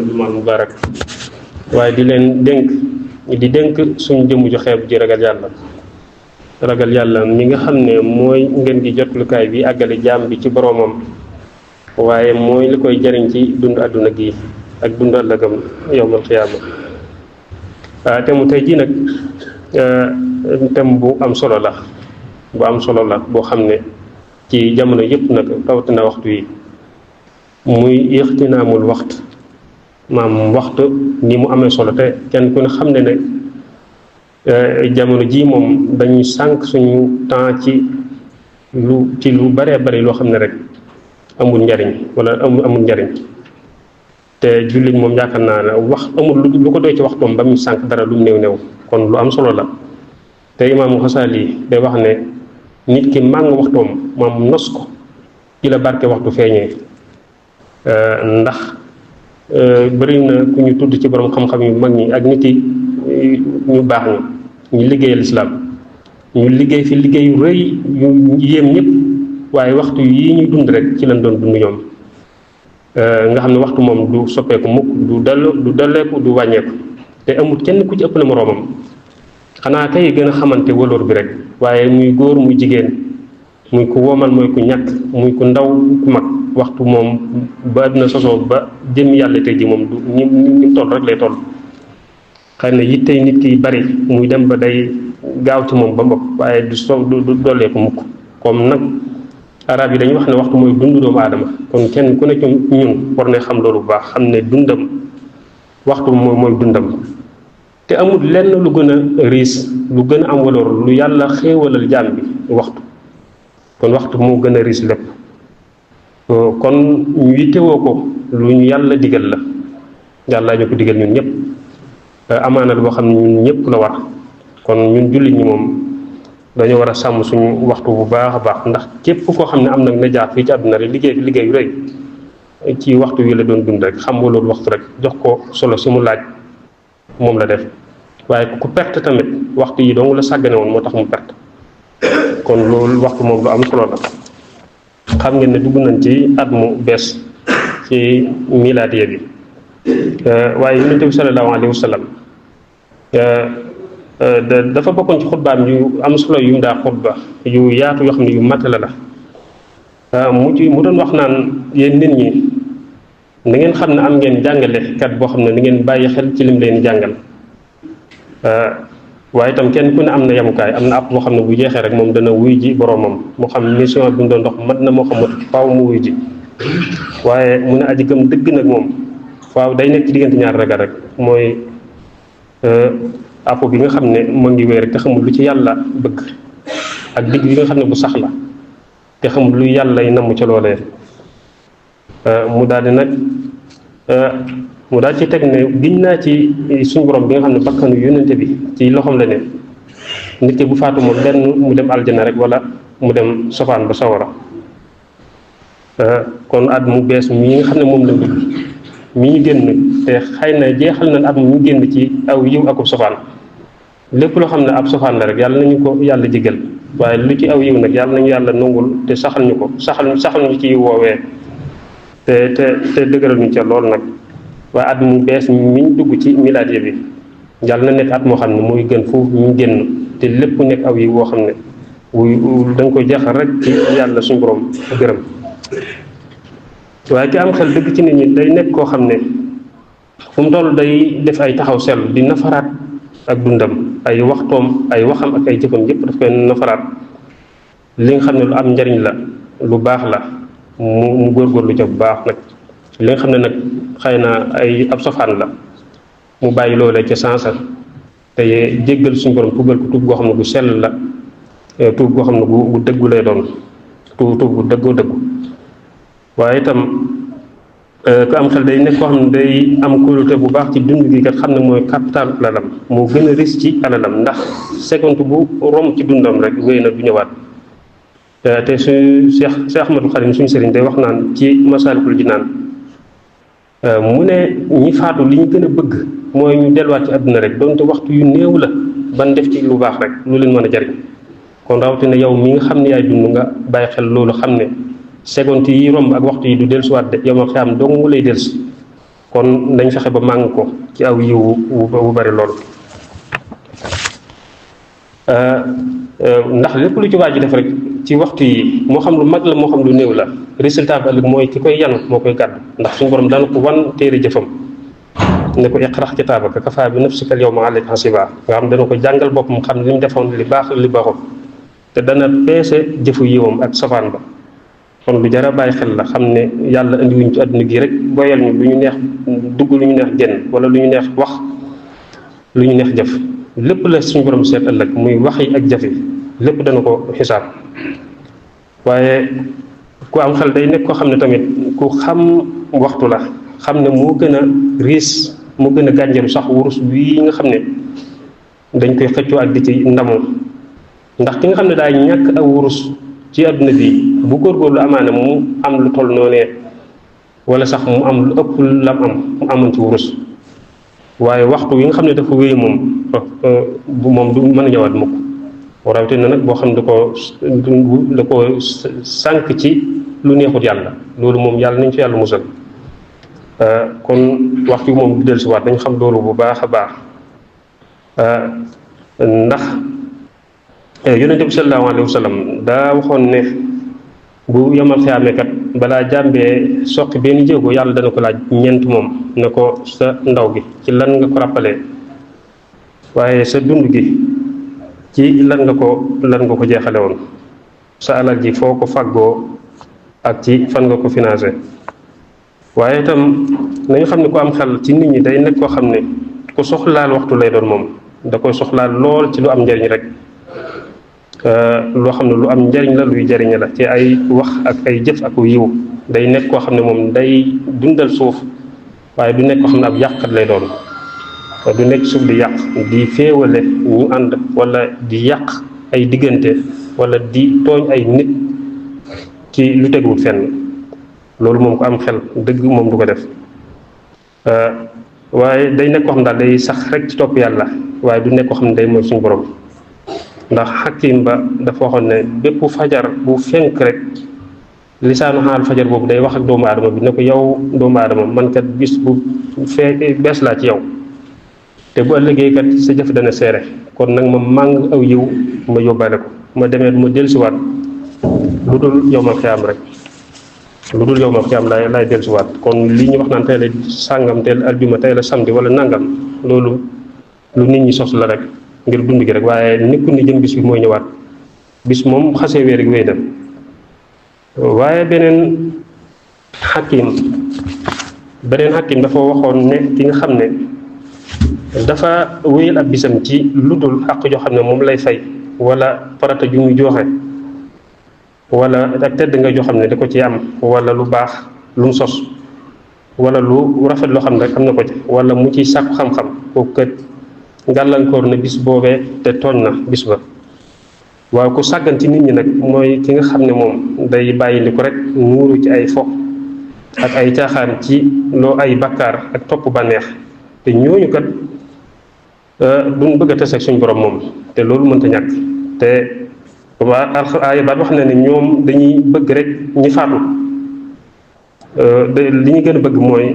jumaa mubarak waaye di leen dénk suñu jëmm ju xeeb ji ragal yàlla mi nga xam ne mooy ngeen gi jotlukaay bi àggale jaam bi ci boroomam, waaye mooy li koy jariñ ci dund àdduna gi ak dund ëllëgam yawmal xiyaama. te mu tey jii nag thème bu am solo la boo xam ne ci jamono yëpp nag rawatina waxtu yi muy ixtinaamul waxtu, maam waxtu ni mu amee solo te kenn ku ne xam ne jamono ji moom dañuy sànq suñu temps ci lu baree bari loo xam ne rek amul njariñ wala amul njariñ. te jullit moom yaakaar naa ne wax amul lu ko doy ci waxtoom ba muy sànq dara lu mu néew kon lu am solo la. te imaamu Xasaali day wax ne nit ki màng waxtoom maam nos ko ci la barke waxtu feeñee. ndax bëri na ku ñu tudd ci borom xam-xam yu mag ñi ak nit yi ñu baax ñi ñu liggéeyal islaam ñu liggéey fi liggéey yu rëy yu yéem ñëpp, waaye waxtu yii ñuy dund rek ci lañ doon dund ñoom. nga xam ne waxtu moom du soppeeku mukk, du dolleeku du wàññeeku, te amul kenn ku ci ëpp na moroomam. xanaa kay gën a xamante waloor bi rek, waaye muy góor muy jigéen, muy ku womal mooy ku ñàkk, muy ku ndaw ku mag, waxtu moom ba àdduna sosoo ba jëm yàlla tey ji moom du ni toll rek lay toll. xëy na yittey nit ki bari muy dem ba day gaaw ci moom ba mbokk, waaye du dolleeku mukk. comme nag arab yi dañuy wax ne waxtu mooy dundu doomu aadama, kon kenn ku ne ci ñun war ne xam loolu bu baax, xam ne dundam waxtu mooy dundam. te amul lenn lu gën a riis, lu gën a am waloor, lu yàlla xéewalal jaam bi waxtu. kon waxtu moo gën a riis lépp. kon ñu yittewoo ko lu ñu yàlla digal la, yàlla ñu ko digal ñun ñëpp, amaana boo xam ne ñun ñëpp la war. kon ñun jullit ñi moom dañoo war a sàmm suñu waxtu bu baax a baax, ndax képp koo xam ne am nag najaat fii ci àdduna rek liggéey yu rëy ci waxtu wi la doon dund rek, xam nga loolu waxtu rek jox ko solo si mu laaj moom la def. waaye ku perte tamit waxtu yi dong la sàggane woon moo tax mu perte. kon loolu waxtu moom lu am solo la. xam ngeen ne dugg nañ ci at mu bees ci milaadiya bi, waaye yonent bi sallallahu alayhi wa sallam dafa bokkoon ci xutbaam yu am solo yu mu daa xutba yu yaatu yoo xam ne yu matala la. mu doon wax naan yéen nit ñi na ngeen xam ne am ngeen jàngalekat boo xam ne na ngeen bàyyi xel ci lim leen jàngal. waaye itam kenn ku ne am na yamukaay, am na ab boo xam ne bu jeexee rek moom dana wuy ji boroomam, moo xam mission bi mu doon dox mat na moo xam mat faaw mu wuy ji. waaye mu ne aji gëm dëgg nag moom faaw day nekk ci diggante ñaar ragal rek, mooy apo bi nga xam ne mu ngi wéy rek te xamul lu ci yàlla bëgg, ak digg bi nga xam ne bu sax la te xamul lu yàlla y namm ca loolee. mu daal ci teg ne giñ naa ci suñu borom bi nga xam ne bakkanu yónnente bi ci loxoom la ne, nit ki bu faatu moom benn mu dem aljana rek wala mu dem sofaan ba sawara. kon at mu bees mi nga xam ne moom la dugg mi ñu génn te xëy na jeexal na at mu ñu génn ci aw yiw akub sofaan. lépp loo xam ne ab sofaan la rek yàlla nañu ko yàlla jéggal, waaye lu ci aw yiw nag yàlla nañu yàlla nangul te saxal ñu ci woowee te dëgëral ñu ca loolu nag. waaye at mu bees mi ñu dugg ci milaadiya bi yàlla na nekk at moo xam ne mooy gën foofu ñu génn, te lépp nekk aw yi woo xam ne dañ koy jeexal rek ci yàlla suñu borom gërëm. waaye ki am xel dëgg ci nit ñi day nekk koo xam ne fu mu toll day def ay taxaw seetlu di nafaraat ak dundam, ay waxtoom ay waxam ak ay jëfam yépp daf koy nafaraat. li nga xam ne lu am njariñ la lu baax la mu góorgóorlu ca bu baax nag. li nga xam ne nag xëy na ay ab sofaan la mu bàyyi loolee ca sansa te jéggal suñu borom tuubal ko tuub goo xam ne gu sell la, tuub goo xam ne gu dëggu lay doon, tuub gu dëggu. waaye itam ku am xel day nekk koo xam ne day am kóolute bu baax ci dund gi kat xam ne mooy capital alalam moo gën a risque ci alalam ndax seconde bu rom ci dundam rek wéy na du ñëwaat te su Cheikh Ahmadou Khadim suñu sëriñ day wax naan ci Masaalikul Jinaan mu ne ñi faatu li ñu gën a bëgg mooy ñu delluwaat ci àdduna rek donte waxtu yu néew la ban def ci lu baax rek lu leen mën a jariñ kon rawatina yow mi nga xam ne yaay dund nga bàyyi xel loolu xam ne seconde yi romb ak waxtu yi du dellusiwaat de yow ma xam dong mu lay dellusi kon nañ fexe ba màng ko ci aw yiw wu bari lool. ndax lépp lu ci waaj def rek ci waxtu yi moo xam lu mag la moo xam lu néew la résultat bi ëllëg mooy ki koy yanu moo koy gàddu ndax suñu borom dana ko wan téere jëfam ne ko iqra kitaabaka kafaa bi nafsika al-yawma alayka hasiiba nga xam dana ko jàngal boppam xam ne li mu defoon li baax li baaxul te dana peese jëfu yiwam ak safaan ba kon lu jar a bàyyi xel la xam ne yàlla indiwuñ ci àdduna gi rek boyal ñu lu ñu neex dugg lu ñu neex génn wala lu ñu neex wax lu ñu neex jëf lépp la suñu borom seet ëllëg muy wax yi ak jafe lépp dana ko xisaab waaye ku am xel day nekk koo xam ne tamit ku xam waxtu la xam ne moo gën a riis moo gën a gànjaru sax wurus wii nga xam ne dañ koy xëccoo ak di ci ndamoo ndax ki nga xam ne daa ñàkk ak wurus ci àdduna bi bu góorgóorlu amaana mu am lu toll noonee wala sax mu am lu ëpp lam am mu amoon ci wurus waaye waxtu wi nga xam ne dafa wéy moom moom du mën a ñëwaat mukk rawatina nag boo xam ne da ko sànq ci lu neexut yàlla loolu moom yàlla nañ ci yàlla musal kon waxtu wi moom du dellusiwaat dañ xam loolu bu baax a baax ndax yonente bi sallallahu alayhi wa sallam daa waxoon ne bu yamal xiyaame kat balaa jàmbee soqi benn jéego yàlla dana ko laaj ñeent moom ne ko sa ndaw gi ci lan nga ko rappalee waaye sa dund gi ci lan nga ko jeexale woon sa alal ji foo ko faggoo ak ci fan nga ko financé waaye itam nañu xam ne ku am xel ci nit ñi day nekk koo xam ne ku soxlaal waxtu lay doon moom da koy soxlaal lool ci lu am njariñ rek loo xam ne lu am njariñ la luy jariñe la ci ay wax ak ay jëf ak yiw day nekk koo xam ne moom day dundal suuf waaye du nekk koo xam ne ab yàqkat lay doon du nekk suuf di yàq di féewale ñu ànd wala di yàq ay diggante wala di tooñ ay nit ci lu teguwul fenn loolu moom ko am xel dëgg moom du ko def waaye day nekk koo xam daal day sax rek ci topp yàlla waaye du nekk koo xam ne day mooy suñu borom ndax xakim ba dafa waxoon ne bépp fajar bu fenk rek lisaanu xaal fajar boobu day wax ak doomu aadama bi ne ko yow doomu aadama man kat bis bu bees laa ci yow te bu ëllëgee kat sa jëf dana seere kon nag ma màng aw yiw ma yóbbaale ko ma demee ma dellusiwaat lu dul yowmal xiyaam rek lu dul yowmal xiyaam laay dellusiwaat kon li ñu wax naan tey la sàngam tey la aljuma tey la samedi wala nangam loolu lu nit ñi sos la rek ngir dund gi rek waaye nekkul ni jëm bis bi mooy ñëwaat bis moom xasee wéer rek wéy dem waaye beneen xakim dafa waxoon ne ki nga xam ne dafa wéyal ab bisam ci lu dul xaq joo xam ne moom lay fay wala farata ju muy joxe wala ak tedd nga joo xam ne da ko ci am wala lu baax lu mu sos wala lu rafet loo xam ne rek am na ko ci wala mu ciy sàkku xam-xam kooku kat gàllankoor na bis boobee te tooñ na bis ba waaw ku sàggan ci nit ñi nag mooy ki nga xam ne moom day bàyyi ni ko rek muuru ci ay fo ak ay caaxaan ci loo ay bakkaar ak topp bànneex te ñooñu kat duñ bëgg a tase ak suñu borom moom te loolu mënta ñàkk te waa aaya baat wax na ne ñoom dañuy bëgg rek ñi faatu li ñu gën a bëgg mooy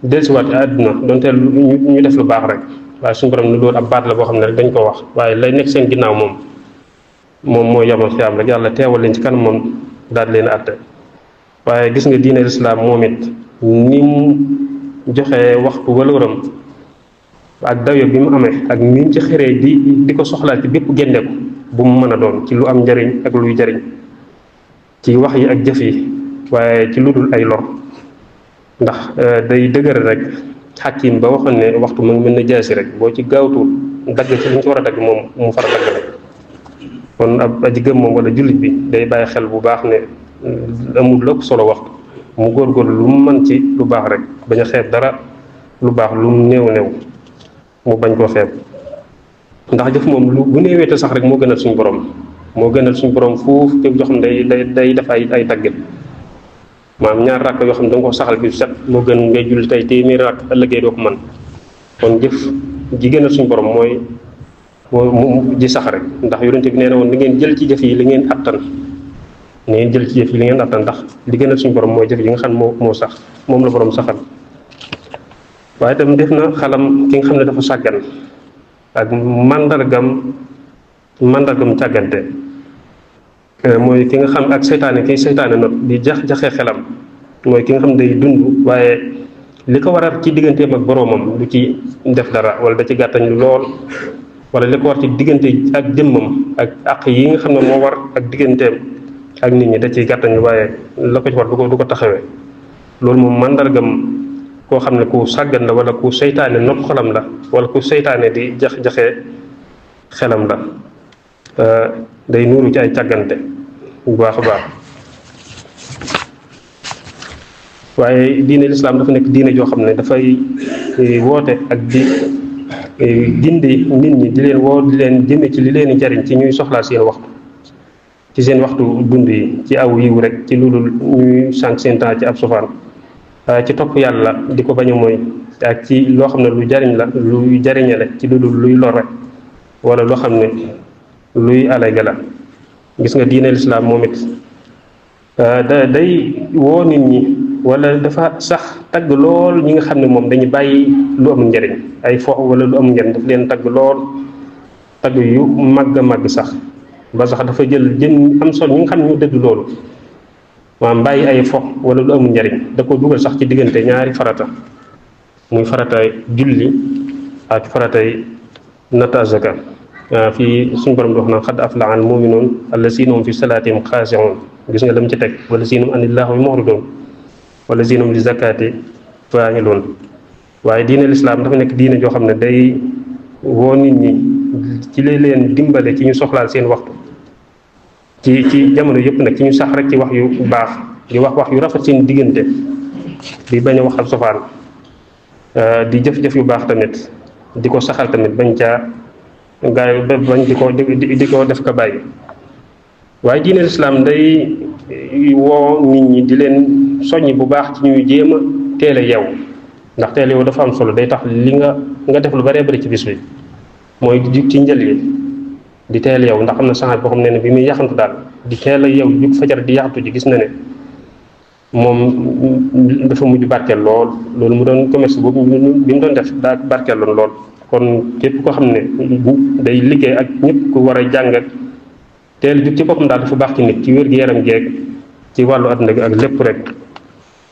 dellusiwaat àdduna donte ñu def lu baax rek waaye suñu borom ne loolu ab baat la boo xam ne rek dañ ko wax waaye lay nekk seen ginnaaw moom mooy yamal xiyaam rek yàlla teewal leen ci kanam moom daal leen àtte waaye gis nga diine lislaam moom it ni mu joxe waxtu walooram ak dayo bi mu amee ak ni mu ci xëree di ko soxlaal ci bépp génneeku bu mu mën a doon ci lu am njariñ ak luy jariñ ci wax yi ak jëf yi waaye ci lu dul ay lor ndax day dëgëral rek xakim ba waxoon ne waxtu mu ngi mel ne jaasi rek boo ci gaawtu dagg ci li ñu ci war a dagg moom mu far a dagg rek kon ab aji gëm moom wala jullit bi day bàyyi xel bu baax ne amul lépp solo waxtu mu góorgóorlu lu mu mën ci lu baax rek bañ a xeeb dara lu baax lu mu néew néew mu bañ koo xeeb ndax jëf moom lu bu néewee te sax rek moo gënal suñu borom moo gënal suñu borom fuuf jëf joo xam ne day def ay daggit maanaam ñaar rakk yoo xam ne da nga ko saxal bi set moo gën ngay julli tey téeméeri rakk ëllëgee doo ko mën kon jëf ji gënal suñu borom mooy mu ji sax rek ndax yonente bi nee na woon li ngeen jël ci jëf yi li ngeen attan ni ngeen jël ci jëf yi li ngeen attan ndax li gënal suñu borom mooy jëf yi nga xam moo sax moom la borom saxal waaye itam def na xalam ki nga xam ne dafa sàggan ak mandargam càggante mooy ki nga xam ak seytaane not di jaxee xelam mooy ki nga xam ne day dund waaye li ko waral ci digganteem ak boroomam du ci def dara wala da ci gàttañ lool wala li ko war ci diggante ak jëmmam ak àq yi nga xam ne moo war ak digganteem ak nit ñi da ciy gàttañ waaye la ko ci war du ko taxawee loolu moom mandargam koo xam ne ku sàggan la wala ku seytaane not xolam la wala ku seytaane di jaxee xelam la day nuuru ci ay càggante bu baax a baax waaye diine lislaam dafa nekk diine joo xam ne dafay woote ak di gindi nit ñi di leen woo di leen jëme ci li leen di jariñ ci ñuy soxlaa seen waxtu ci seen waxtu dund yi ci aw yiw rek ci lu dul ñuy sànq seen temps ci ab sofaan ci topp yàlla di ko bañ a mooy ak ci loo xam ne lu jariñ la luy jariñale ci lu dul luy lore wala loo xam ne luy alayga la gis nga diine lislaam moom it day woo nit ñi wala dafa sax tagg lool ñi nga xam ne moom dañu bàyyi lu amul njariñ ay fo wala lu amul njariñ daf leen tagg lool tagg yu màgg a màgg sax ba sax dafa jël am sol ñi nga xam ne ñu dëgg loolu maanaam bàyyi ay fo wala lu amul njariñ da ko dugal sax ci diggante ñaari farata muy faratay julli ak faratay natt azaka fii suñu borom di wax naan xad aflaha al muminuun allazina hum fi salaatihim xaasi'uun gis nga lam ci teg wallazina hum anil lahwi mu'riduun wallazina hum li zakaati faa'iluun waaye diine lislaam dafa nekk diine joo xam ne day woo nit ñi ci li leen dimbale ci ñu soxlaal seen waxtu ci jamono yëpp nag ci ñu sax rek ci wax yu baax di wax yu rafet seen diggante di bañ a waxal sofaan di jëf-jëf yu baax tamit di ko saxal tamit bañ caa gaay bañ di ko def ko bàyyi waaye diine lislaam day woo nit ñi di leen soññ bu baax ci ñuy jéem a teel a yeewu ndax teel yow dafa am solo day tax li nga def lu bëree bëri ci bis bi mooy di jug ci njël yi di teel yow ndax am na saxaat boo xam ne bi muy yaxantu daal di teel a yow jug fajar di yaxantu ji gis na ne moom dafa mujj barkeel loolu mu doon commerce boobu bi mu doon def daa barkeel lool kon képp koo xam ne day liggéey ak ñëpp ku war a jàng ak teel jug ci boppam daal dafa baax ci nit ci wér-gi-yaram geeg ci wàllu àdduna gi ak lépp rek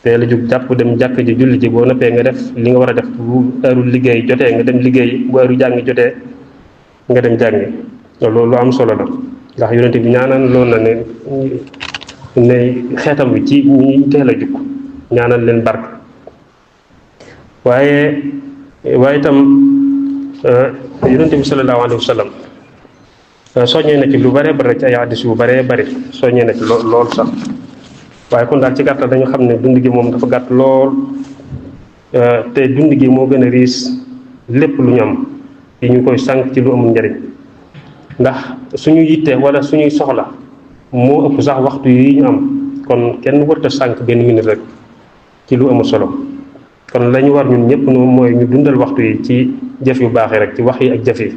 teel a jug jàpp dem jàkk ji julli ji boo noppee nga def li nga war a def bu heure liggéey jotee nga dem liggéey bu heure jàng jotee nga dem jàngi loolu lu am solo la ndax yonente bi ñaanaan loolu na ne xeetam bi ci ñi teel a jug ñaanal leen barke waaye itam yonente bi sallallahu alayhi wa sallam soññee na ci lu bëree bëri ci ay hadiis yu bëree bëri soññee na ci lool sax waaye kon daal ci gàttal dañu xam ne dund gi moom dafa gàtt lool te dund gi moo gën a riis lépp lu ñu am yi ñu koy sànq ci lu amul njariñ ndax suñu yitte wala suñuy soxla moo ëpp sax waxtu yi ñu am kon kenn warta sànq benn minute rek ci lu amul solo kon la ñu war ñun ñëpp noonu mooy ñu dundal waxtu yi ci jëf yu baax yi rek ci wax yi ak jëf yi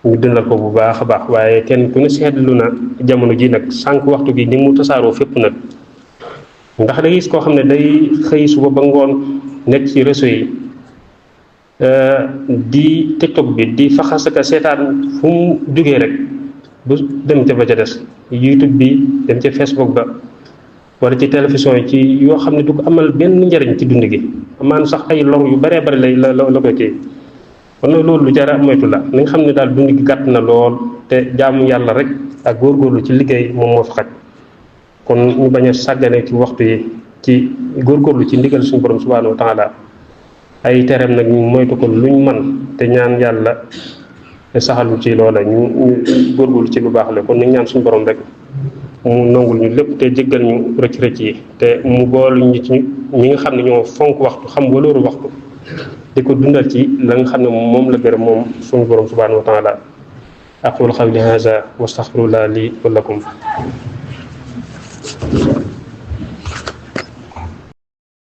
ñu dundal ko bu baax a baax waaye kenn ku ne seetlu na jamono ji nag sànq waxtu gi ni mu tasaaroo fépp nag ndax da gis koo xam ne day xëy suba ba ngoon nekk ci réseau yi di TikTok bi di faxasaka seetaan fu mu jógee rek bu dem ca ba ca des YouTube bi dem ca Facebook ba wala ci télévision yi ci yoo xam ne du ko amal benn njariñ ci dund gi amaan sax ay lor yu baree bari lay la ko kii kon nag loolu lu jara moytu la na nga xam ne daal dund gi gàtt na lool te jaamu yàlla rek ak góorgóorlu ci liggéey moom moo fa xaj kon ñu bañ a sàggane ci waxtu yi ci góorgóorlu ci ndigal suñu borom subhanahu wa taala ay tereem nag ñu moytu ko luñ man te ñaan yàlla saxalu ci loola ñu góorgóorlu ci lu baax la kon ñu ñaan suñu borom rek mu nangul ñu lépp te jéggal ñu rëcc rëcc yi te mu boolu ñu ci ñi nga xam ne ñoo fonk waxtu xam walooru waxtu di ko dundal ci la nga xam ne moom la gërëm moom suñu borom subhanahu wa taala aqulu qawli hadha wa astaghfirullah li wa lakum